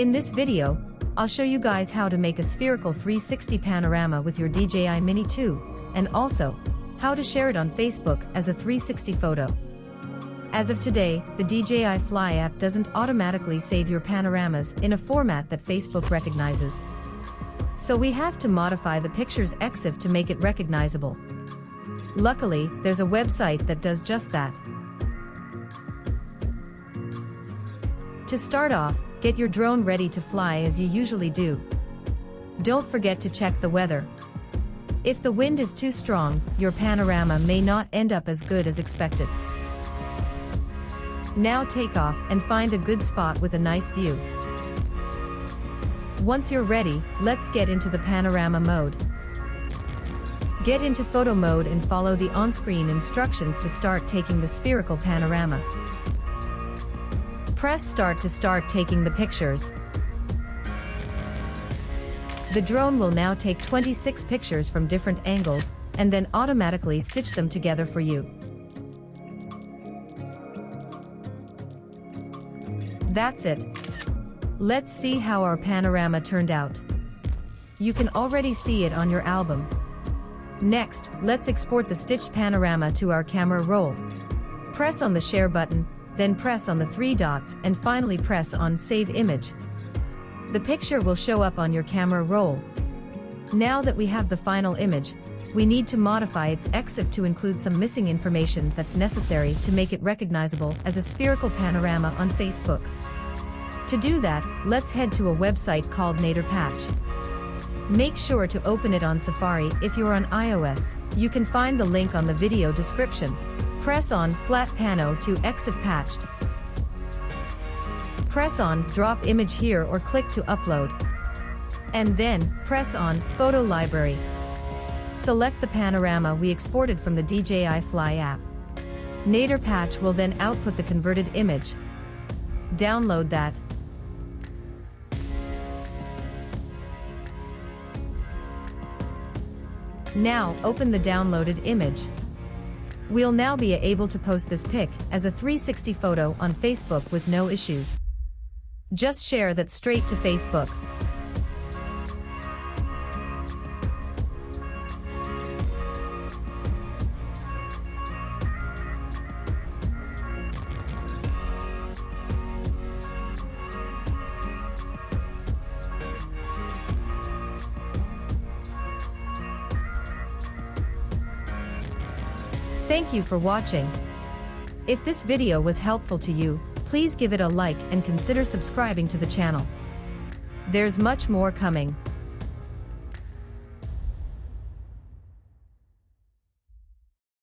In this video, I'll show you guys how to make a spherical 360 panorama with your DJI Mini 2, and also, how to share it on Facebook as a 360 photo. As of today, the DJI Fly app doesn't automatically save your panoramas in a format that Facebook recognizes. So we have to modify the picture's EXIF to make it recognizable. Luckily, there's a website that does just that. To start off, get your drone ready to fly as you usually do. Don't forget to check the weather. If the wind is too strong, your panorama may not end up as good as expected. Now take off and find a good spot with a nice view. Once you're ready, let's get into the panorama mode. Get into photo mode and follow the on-screen instructions to start taking the spherical panorama. Press start to start taking the pictures. The drone will now take 26 pictures from different angles, and then automatically stitch them together for you. That's it. Let's see how our panorama turned out. You can already see it on your album. Next, let's export the stitched panorama to our camera roll. Press on the share button, then press on the three dots and finally press on Save Image. The picture will show up on your camera roll. Now that we have the final image, we need to modify its EXIF to include some missing information that's necessary to make it recognizable as a spherical panorama on Facebook. To do that, let's head to a website called NaturPatch. Make sure to open it on Safari if you're on iOS. You can find the link on the video description. Press on Flat Pano to EXIF Patched. Press on Drop Image here or click to upload. And then, press on Photo Library. Select the panorama we exported from the DJI Fly app. NaturPatch will then output the converted image. Download that. Now, open the downloaded image. We'll now be able to post this pic as a 360 photo on Facebook with no issues. Just share that straight to Facebook. Thank you for watching. If this video was helpful to you, please give it a like and consider subscribing to the channel. There's much more coming.